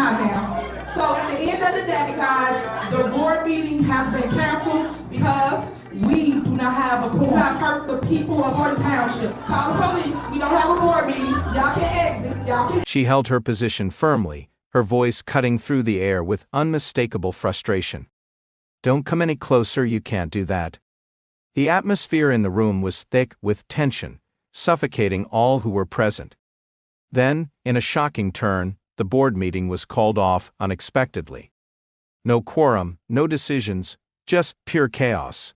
time now. So at the end of the day, guys, the board meeting has been canceled because we do not have a quorum. Not hurt the people of our township. Call the police. We don't have a board meeting. Y'all can exit. Y'all can. She held her position firmly, her voice cutting through the air with unmistakable frustration. Don't come any closer, you can't do that. The atmosphere in the room was thick with tension, suffocating all who were present. Then, in a shocking turn, the board meeting was called off unexpectedly. No quorum, no decisions, just pure chaos.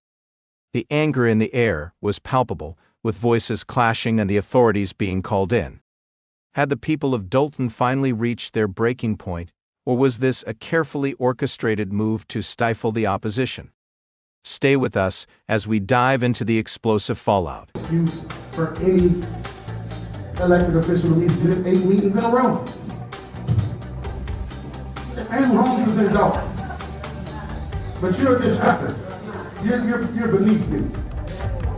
The anger in the air was palpable, with voices clashing and the authorities being called in. Had the people of Dalton finally reached their breaking point, or was this a carefully orchestrated move to stifle the opposition? Stay with us as we dive into the explosive fallout. Excuse for any elected official to miss 8 meetings in a row. Andrew Holmes is in Dalton. But you're a distractor. You're beneath me.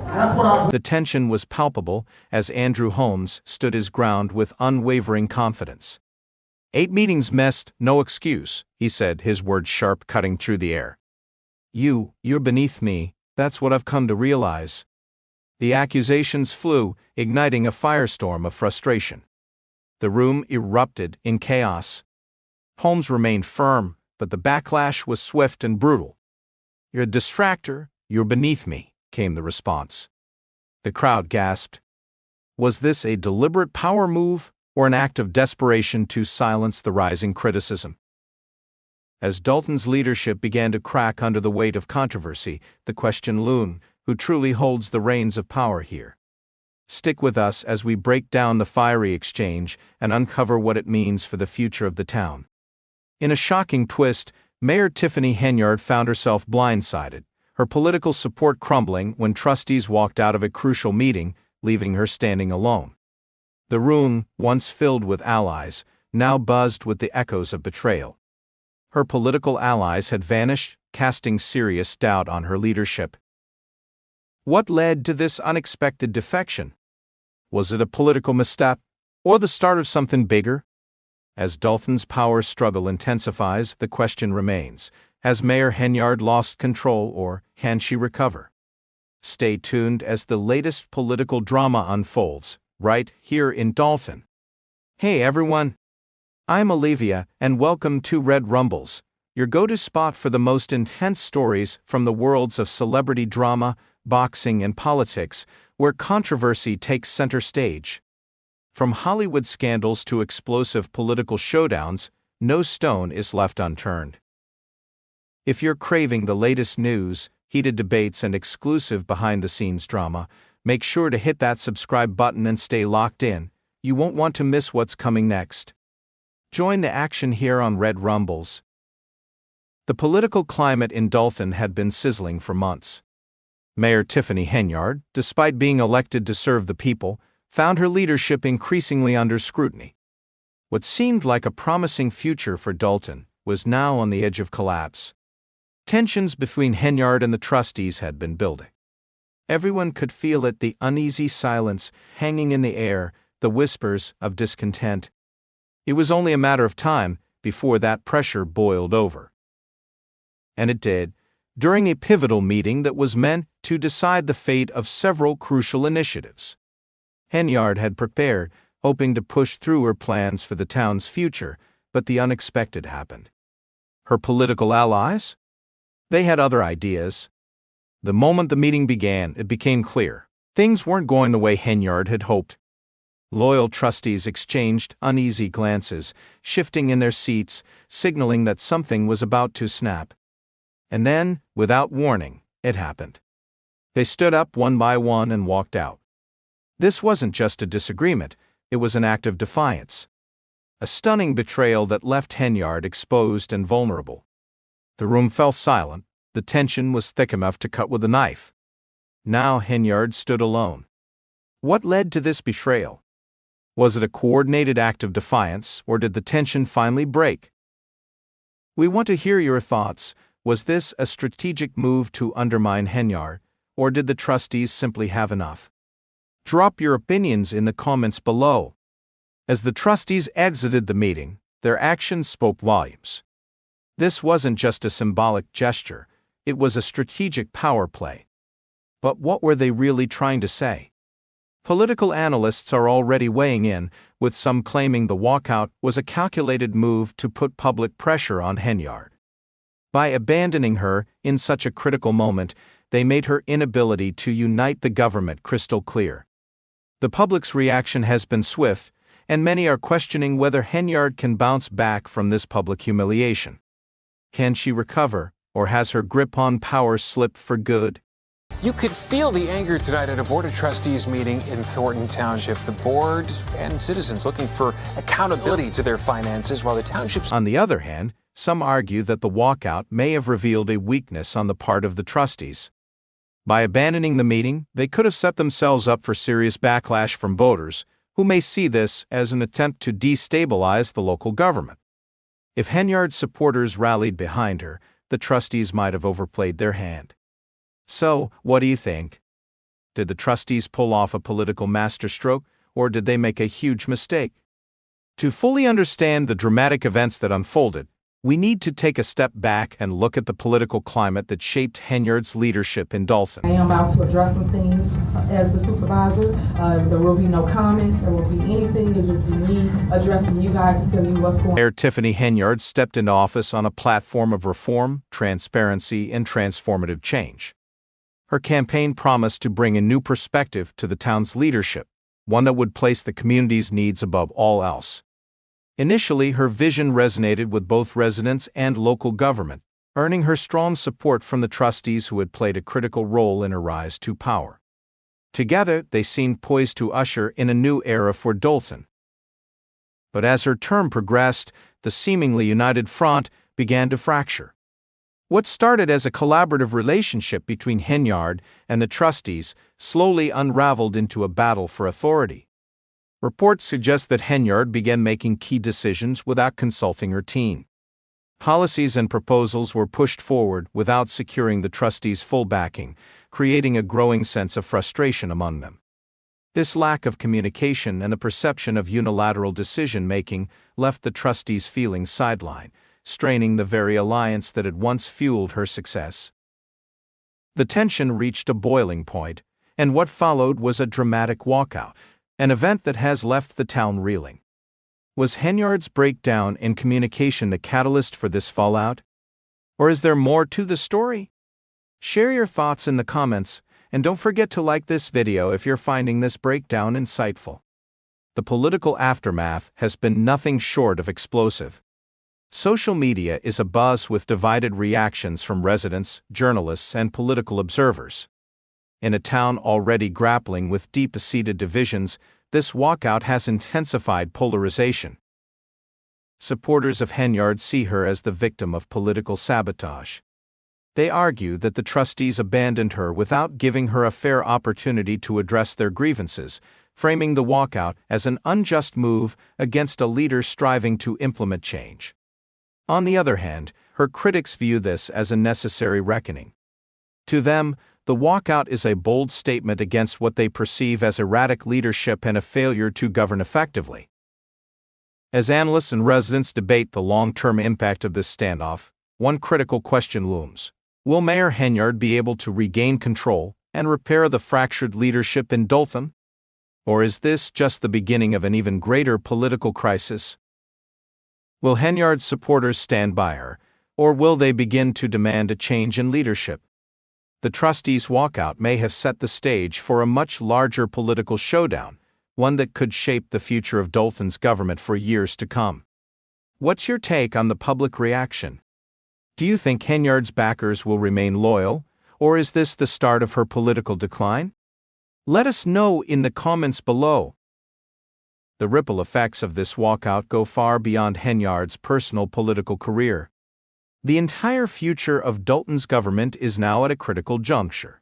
That's what I. The tension was palpable as Andrew Holmes stood his ground with unwavering confidence. 8 meetings missed, no excuse, he said, his words sharp, cutting through the air. You're beneath me, that's what I've come to realize. The accusations flew, igniting a firestorm of frustration. The room erupted in chaos. Holmes remained firm, but the backlash was swift and brutal. You're a distractor, you're beneath me, came the response. The crowd gasped. Was this a deliberate power move, or an act of desperation to silence the rising criticism? As Dalton's leadership began to crack under the weight of controversy, the question loomed, who truly holds the reins of power here? Stick with us as we break down the fiery exchange and uncover what it means for the future of the town. In a shocking twist, Mayor Tiffany Henyard found herself blindsided, her political support crumbling when trustees walked out of a crucial meeting, leaving her standing alone. The room, once filled with allies, now buzzed with the echoes of betrayal. Her political allies had vanished, casting serious doubt on her leadership. What led to this unexpected defection? Was it a political misstep, or the start of something bigger? As Dalton's power struggle intensifies, the question remains, has Mayor Henyard lost control, or can she recover? Stay tuned as the latest political drama unfolds, right here in Dalton. Hey everyone! I'm Olivia, and welcome to Red Rumbles, your go-to spot for the most intense stories from the worlds of celebrity drama, boxing, and politics, where controversy takes center stage. From Hollywood scandals to explosive political showdowns, no stone is left unturned. If you're craving the latest news, heated debates, and exclusive behind-the-scenes drama, make sure to hit that subscribe button and stay locked in. You won't want to miss what's coming next. Join the action here on Red Rumbles. The political climate in Dalton had been sizzling for months. Mayor Tiffany Henyard, despite being elected to serve the people, found her leadership increasingly under scrutiny. What seemed like a promising future for Dalton was now on the edge of collapse. Tensions between Henyard and the trustees had been building. Everyone could feel it, the uneasy silence hanging in the air, the whispers of discontent. It was only a matter of time before that pressure boiled over. And it did, during a pivotal meeting that was meant to decide the fate of several crucial initiatives. Henyard had prepared, hoping to push through her plans for the town's future, but the unexpected happened. Her political allies? They had other ideas. The moment the meeting began, it became clear. Things weren't going the way Henyard had hoped. Loyal trustees exchanged uneasy glances, shifting in their seats, signaling that something was about to snap. And then, without warning, it happened. They stood up one by one and walked out. This wasn't just a disagreement, it was an act of defiance. A stunning betrayal that left Henyard exposed and vulnerable. The room fell silent, the tension was thick enough to cut with a knife. Now Henyard stood alone. What led to this betrayal? Was it a coordinated act of defiance, or did the tension finally break? We want to hear your thoughts. Was this a strategic move to undermine Henyard, or did the trustees simply have enough? Drop your opinions in the comments below. As the trustees exited the meeting, their actions spoke volumes. This wasn't just a symbolic gesture, it was a strategic power play. But what were they really trying to say? Political analysts are already weighing in, with some claiming the walkout was a calculated move to put public pressure on Henyard. By abandoning her in such a critical moment, they made her inability to unite the government crystal clear. The public's reaction has been swift, and many are questioning whether Henyard can bounce back from this public humiliation. Can she recover, or has her grip on power slipped for good? You could feel the anger tonight at a Board of Trustees meeting in Thornton Township. The board and citizens looking for accountability to their finances, while the township's... On the other hand, some argue that the walkout may have revealed a weakness on the part of the trustees. By abandoning the meeting, they could have set themselves up for serious backlash from voters, who may see this as an attempt to destabilize the local government. If Henyard's supporters rallied behind her, the trustees might have overplayed their hand. So, what do you think? Did the trustees pull off a political masterstroke, or did they make a huge mistake? To fully understand the dramatic events that unfolded, we need to take a step back and look at the political climate that shaped Henyard's leadership in Dalton. I am about to address some things as the supervisor. There will be no comments, there won't be anything, it'll just be me addressing you guys to tell you what's going on. Mayor Tiffany Henyard stepped into office on a platform of reform, transparency, and transformative change. Her campaign promised to bring a new perspective to the town's leadership, one that would place the community's needs above all else. Initially, her vision resonated with both residents and local government, earning her strong support from the trustees who had played a critical role in her rise to power. Together, they seemed poised to usher in a new era for Dalton. But as her term progressed, the seemingly united front began to fracture. What started as a collaborative relationship between Henyard and the trustees slowly unraveled into a battle for authority. Reports suggest that Henyard began making key decisions without consulting her team. Policies and proposals were pushed forward without securing the trustees' full backing, creating a growing sense of frustration among them. This lack of communication and the perception of unilateral decision-making left the trustees feeling sidelined, straining the very alliance that had once fueled her success. The tension reached a boiling point, and what followed was a dramatic walkout, an event that has left the town reeling. Was Henyard's breakdown in communication the catalyst for this fallout? Or is there more to the story? Share your thoughts in the comments, and don't forget to like this video if you're finding this breakdown insightful. The political aftermath has been nothing short of explosive. Social media is abuzz with divided reactions from residents, journalists, and political observers. In a town already grappling with deep-seated divisions, this walkout has intensified polarization. Supporters of Henyard see her as the victim of political sabotage. They argue that the trustees abandoned her without giving her a fair opportunity to address their grievances, framing the walkout as an unjust move against a leader striving to implement change. On the other hand, her critics view this as a necessary reckoning. To them, the walkout is a bold statement against what they perceive as erratic leadership and a failure to govern effectively. As analysts and residents debate the long-term impact of this standoff, one critical question looms. Will Mayor Henyard be able to regain control and repair the fractured leadership in Dalton? Or is this just the beginning of an even greater political crisis? Will Henyard's supporters stand by her, or will they begin to demand a change in leadership? The trustees' walkout may have set the stage for a much larger political showdown, one that could shape the future of Dalton's government for years to come. What's your take on the public reaction? Do you think Henyard's backers will remain loyal, or is this the start of her political decline? Let us know in the comments below. The ripple effects of this walkout go far beyond Henyard's personal political career. The entire future of Dalton's government is now at a critical juncture.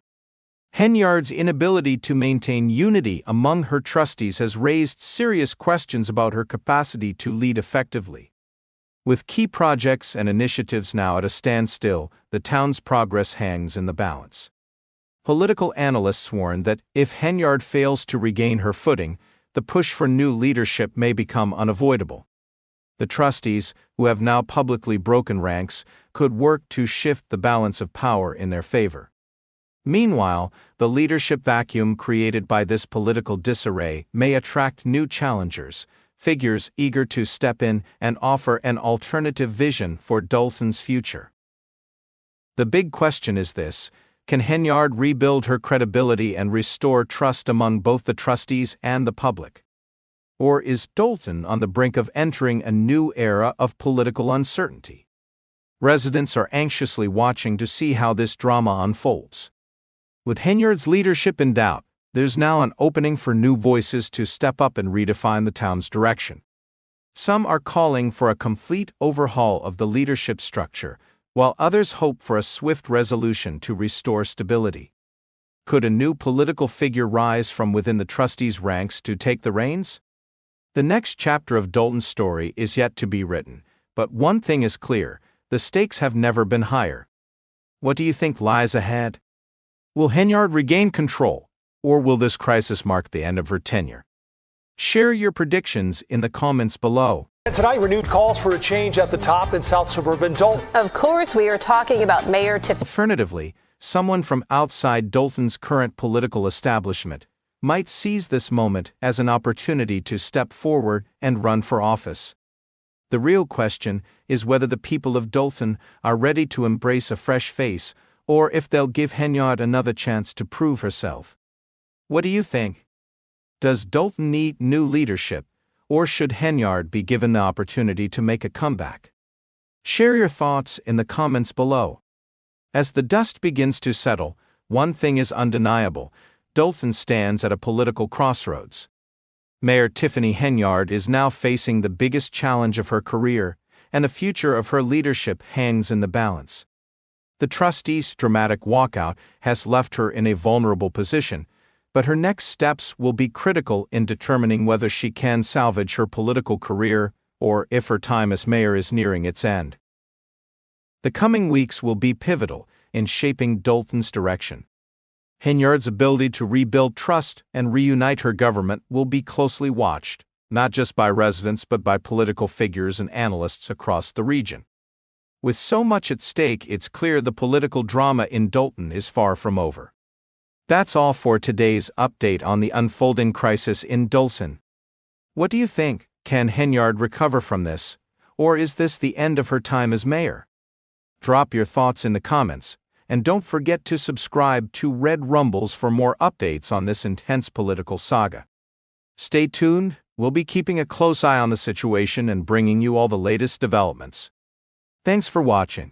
Henyard's inability to maintain unity among her trustees has raised serious questions about her capacity to lead effectively. With key projects and initiatives now at a standstill, the town's progress hangs in the balance. Political analysts warn that if Henyard fails to regain her footing, the push for new leadership may become unavoidable. The trustees, who have now publicly broken ranks, could work to shift the balance of power in their favor. Meanwhile, the leadership vacuum created by this political disarray may attract new challengers, figures eager to step in and offer an alternative vision for Dalton's future. The big question is this: can Henyard rebuild her credibility and restore trust among both the trustees and the public? Or is Dalton on the brink of entering a new era of political uncertainty? Residents are anxiously watching to see how this drama unfolds. With Henyard's leadership in doubt, there's now an opening for new voices to step up and redefine the town's direction. Some are calling for a complete overhaul of the leadership structure, while others hope for a swift resolution to restore stability. Could a new political figure rise from within the trustees' ranks to take the reins? The next chapter of Dalton's story is yet to be written, but one thing is clear: the stakes have never been higher. What do you think lies ahead? Will Henyard regain control, or will this crisis mark the end of her tenure? Share your predictions in the comments below. And tonight, renewed calls for a change at the top in South Suburban Dalton. Of course, we are talking about Mayor Tiffany. Alternatively, someone from outside Dalton's current political establishment might seize this moment as an opportunity to step forward and run for office. The real question is whether the people of Dalton are ready to embrace a fresh face, or if they'll give Henyard another chance to prove herself. What do you think? Does Dalton need new leadership, or should Henyard be given the opportunity to make a comeback? Share your thoughts in the comments below. As the dust begins to settle, one thing is undeniable: Dalton stands at a political crossroads. Mayor Tiffany Henyard is now facing the biggest challenge of her career, and the future of her leadership hangs in the balance. The trustees' dramatic walkout has left her in a vulnerable position, but her next steps will be critical in determining whether she can salvage her political career or if her time as mayor is nearing its end. The coming weeks will be pivotal in shaping Dalton's direction. Henyard's ability to rebuild trust and reunite her government will be closely watched, not just by residents but by political figures and analysts across the region. With so much at stake, it's clear the political drama in Dalton is far from over. That's all for today's update on the unfolding crisis in Dalton. What do you think? Can Henyard recover from this, or is this the end of her time as mayor? Drop your thoughts in the comments, and don't forget to subscribe to Red Rumbles for more updates on this intense political saga. Stay tuned, we'll be keeping a close eye on the situation and bringing you all the latest developments. Thanks for watching.